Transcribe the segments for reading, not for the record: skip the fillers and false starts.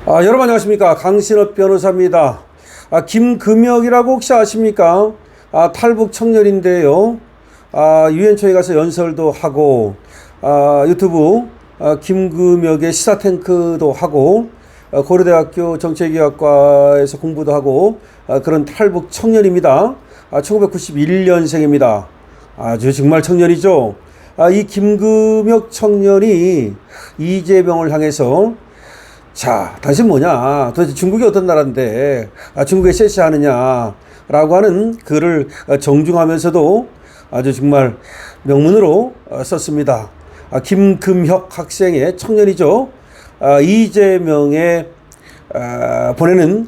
여러분 안녕하십니까. 강신업 변호사입니다. 김금혁이라고 혹시 아십니까? 탈북 청년인데요. 유엔초에 가서 연설도 하고, 유튜브 김금혁의 시사탱크도 하고, 고려대학교 정치외교학과에서 공부도 하고, 그런 탈북 청년입니다. 1991년생입니다. 아주 정말 청년이죠. 이 김금혁 청년이 이재명을 향해서 자, 당신 뭐냐? 도대체 중국이 어떤 나라인데 중국에 쎄쎄하느냐? 라고 하는 글을 정중하면서도 아주 정말 명문으로 썼습니다. 김금혁 학생의 청년이죠. 이재명에 보내는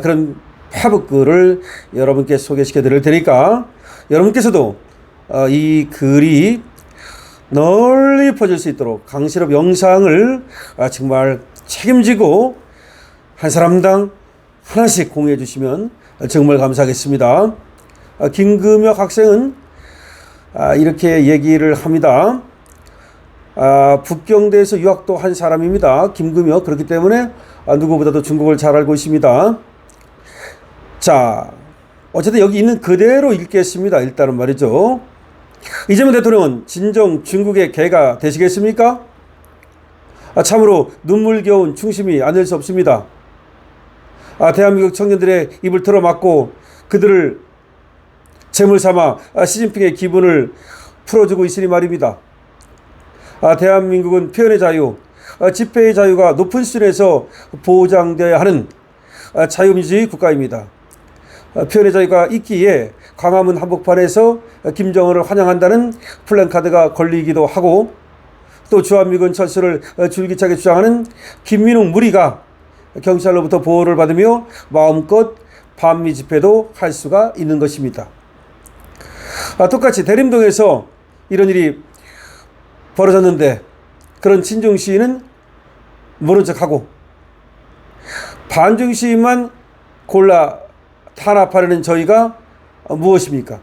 그런 페북글을 여러분께 소개시켜 드릴 테니까 여러분께서도 이 글이 널리 퍼질 수 있도록 강신업 영상을 정말 책임지고 한 사람당 하나씩 공유해 주시면 정말 감사하겠습니다. 김금혁 학생은 이렇게 얘기를 합니다. 북경대에서 유학도 한 사람입니다. 김금혁. 그렇기 때문에 누구보다도 중국을 잘 알고 있습니다. 자, 어쨌든 여기 있는 그대로 읽겠습니다. 일단은 말이죠. 이재명 대통령은 진정 중국의 개가 되시겠습니까? 참으로 눈물겨운 충심이 아닐 수 없습니다. 대한민국 청년들의 입을 틀어막고 그들을 제물 삼아 시진핑의 기분을 풀어주고 있으니 말입니다. 대한민국은 표현의 자유, 집회의 자유가 높은 수준에서 보장되어야 하는 자유민주주의 국가입니다. 표현의 자유가 있기에 광화문 한복판에서 김정은을 환영한다는 플랜카드가 걸리기도 하고 또 주한미군 철수를 줄기차게 주장하는 김민웅 무리가 경찰로부터 보호를 받으며 마음껏 반미 집회도 할 수가 있는 것입니다. 똑같이 대림동에서 이런 일이 벌어졌는데 그런 친중 시위는 모른 척하고 반중 시위만 골라 탄압하려는 저희가 무엇입니까?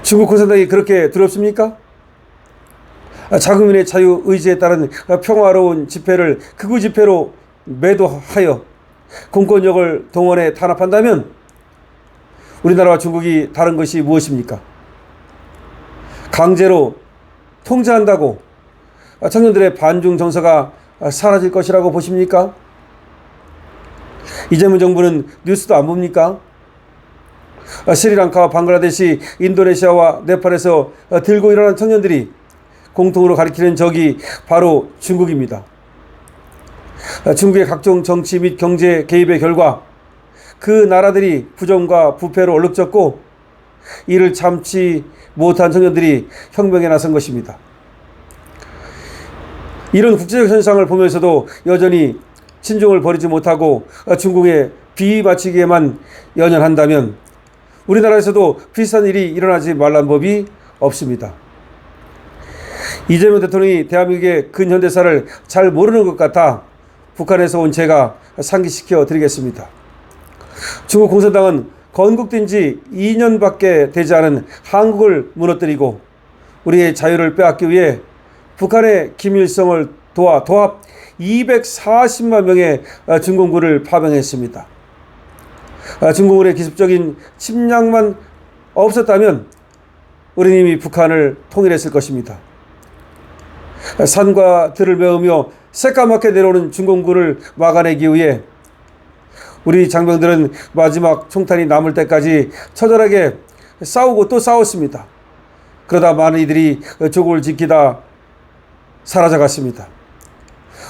중국 공산당이 그렇게 두렵습니까? 자국민의 자유 의지에 따른 평화로운 집회를 극우 집회로 매도하여 공권력을 동원해 탄압한다면 우리나라와 중국이 다른 것이 무엇입니까? 강제로 통제한다고 청년들의 반중 정서가 사라질 것이라고 보십니까? 이재명 정부는 뉴스도 안 봅니까? 스리랑카와 방글라데시, 인도네시아와 네팔에서 들고 일어난 청년들이 공통으로 가리키는 적이 바로 중국입니다. 중국의 각종 정치 및 경제 개입의 결과 그 나라들이 부정과 부패로 얼룩졌고 이를 참지 못한 청년들이 혁명에 나선 것입니다. 이런 국제적 현상을 보면서도 여전히 친중을 버리지 못하고 중국에 비맞추기에만 연연한다면 우리나라에서도 비슷한 일이 일어나지 말란 법이 없습니다. 이재명 대통령이 대한민국의 근현대사를 잘 모르는 것 같아 북한에서 온 제가 상기시켜 드리겠습니다. 중국 공산당은 건국된 지 2년밖에 되지 않은 한국을 무너뜨리고 우리의 자유를 빼앗기 위해 북한의 김일성을 도와 도합 240만 명의 중공군을 파병했습니다. 중공군의 기습적인 침략만 없었다면 우리는 이미 북한을 통일했을 것입니다. 산과 들을 메우며 새까맣게 내려오는 중공군을 막아내기 위해 우리 장병들은 마지막 총탄이 남을 때까지 처절하게 싸우고 또 싸웠습니다. 그러다 많은 이들이 조국을 지키다 사라져갔습니다.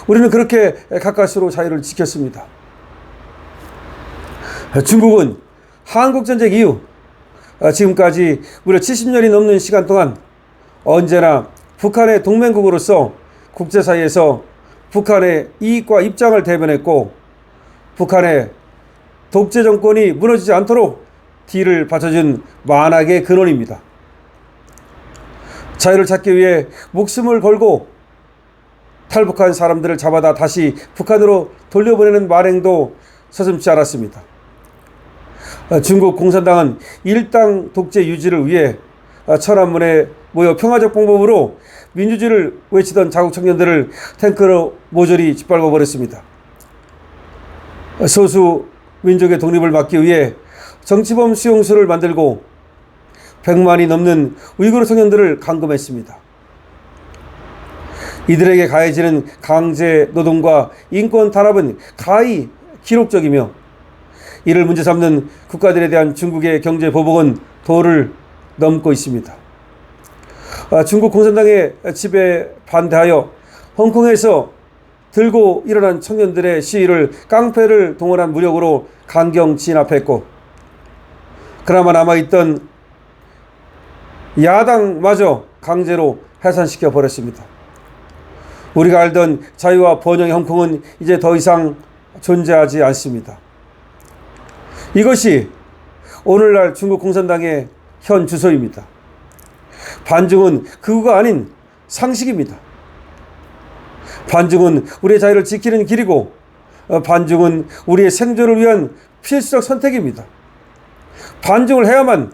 우리는 그렇게 가까스로 자유를 지켰습니다. 중국은 한국전쟁 이후 지금까지 무려 70년이 넘는 시간 동안 언제나 북한의 동맹국으로서 국제사회에서 북한의 이익과 입장을 대변했고 북한의 독재 정권이 무너지지 않도록 뒤를 받쳐준 만악의 근원입니다. 자유를 찾기 위해 목숨을 걸고 탈북한 사람들을 잡아다 다시 북한으로 돌려보내는 만행도 서슴지 않았습니다. 중국 공산당은 일당 독재 유지를 위해 천안문에 모여 평화적 방법으로 민주주의를 외치던 자국 청년들을 탱크로 모조리 짓밟아 버렸습니다. 소수 민족의 독립을 막기 위해 정치범 수용소를 만들고 100만이 넘는 우이구르 청년들을 감금했습니다. 이들에게 가해지는 강제 노동과 인권 탄압은 가히 기록적이며 이를 문제 삼는 국가들에 대한 중국의 경제 보복은 도를 넘고 있습니다. 중국 공산당의 지배에 반대하여 홍콩에서 들고 일어난 청년들의 시위를 깡패를 동원한 무력으로 강경 진압했고 그나마 남아있던 야당마저 강제로 해산시켜 버렸습니다. 우리가 알던 자유와 번영의 홍콩은 이제 더 이상 존재하지 않습니다. 이것이 오늘날 중국 공산당의 현 주소입니다. 반중은 극우가 아닌 상식입니다. 반중은 우리의 자유를 지키는 길이고 반중은 우리의 생존을 위한 필수적 선택입니다. 반중을 해야만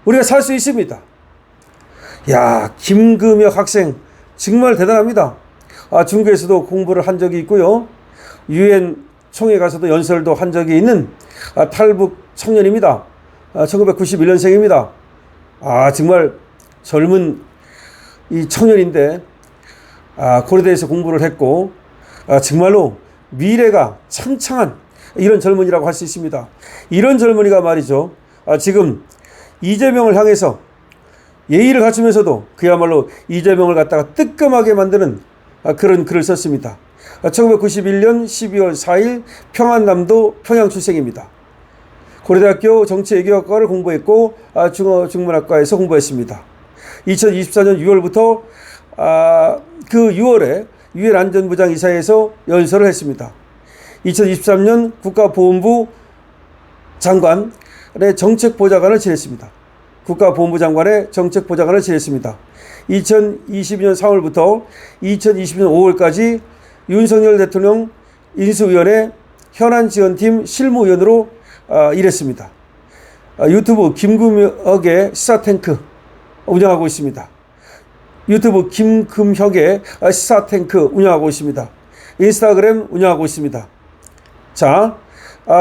우리가 살 수 있습니다. 야, 김금혁 학생 정말 대단합니다. 중국에서도 공부를 한 적이 있고요. 유엔 총회 가서도 연설도 한 적이 있는 탈북 청년입니다. 1991년생입니다. 정말 젊은 이 청년인데 고려대에서 공부를 했고 정말로 미래가 창창한 이런 젊은이라고 할 수 있습니다. 이런 젊은이가 말이죠. 지금 이재명을 향해서 예의를 갖추면서도 그야말로 이재명을 갖다가 뜨끔하게 만드는 그런 글을 썼습니다. 1991년 12월 4일 평안남도 평양 출생입니다. 고려대학교 정치외교학과를 공부했고 중어중문학과에서 공부했습니다. 2024년 6월부터 그 6월에 유엔 안전부장 이사회에서 연설을 했습니다. 2023년 국가보훈부 장관의 정책보좌관을 지냈습니다. 국가보훈부 장관의 정책보좌관을 지냈습니다. 2022년 4월부터 2020년 5월까지 윤석열 대통령 인수위원회 현안지원팀 실무위원으로 일했습니다. 유튜브 김금혁의 시사탱크 운영하고 있습니다. 유튜브 김금혁의 시사탱크 운영하고 있습니다. 인스타그램 운영하고 있습니다. 자,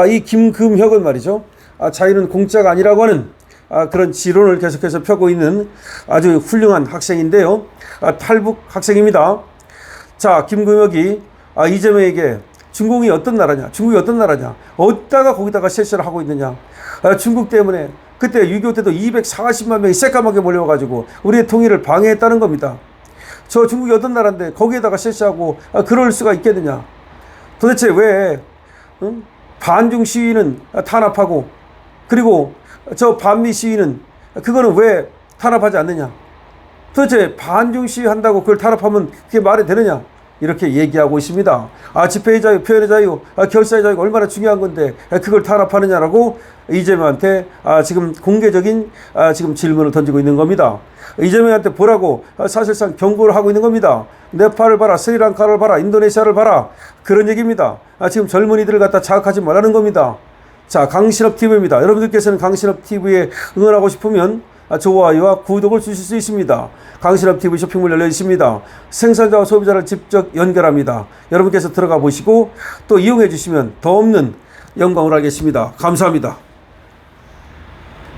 이 김금혁은 말이죠. 자유는 공짜가 아니라고 하는 그런 지론을 계속해서 펴고 있는 아주 훌륭한 학생인데요. 탈북 학생입니다. 자, 김금혁이 이재명에게 중국이 어떤 나라냐, 중국이 어떤 나라냐, 어디다가 거기다가 실시를 하고 있느냐, 중국 때문에 그때 6.25 때도 240만 명이 새까맣게 몰려와가지고 우리의 통일을 방해했다는 겁니다. 저 중국이 어떤 나라인데 거기에다가 실시하고 그럴 수가 있겠느냐. 도대체 왜 반중 시위는 탄압하고 그리고 저 반미 시위는 그거는 왜 탄압하지 않느냐. 도대체 반중 시위 한다고 그걸 탄압하면 그게 말이 되느냐. 이렇게 얘기하고 있습니다. 집회의 자유, 표현의 자유, 결사의 자유가 얼마나 중요한 건데 그걸 탄압하느냐라고 이재명한테 지금 공개적인 지금 질문을 던지고 있는 겁니다. 이재명한테 보라고 사실상 경고를 하고 있는 겁니다. 네팔을 봐라, 스리랑카를 봐라, 인도네시아를 봐라, 그런 얘기입니다. 지금 젊은이들을 갖다 자극하지 말라는 겁니다. 자, 강신업 TV입니다. 여러분들께서는 강신업 TV에 응원하고 싶으면 좋아요와 구독을 주실 수 있습니다. 강신업 TV 쇼핑몰 열려 있습니다. 생산자와 소비자를 직접 연결합니다. 여러분께서 들어가 보시고 또 이용해 주시면 더 없는 영광을 알겠습니다. 감사합니다.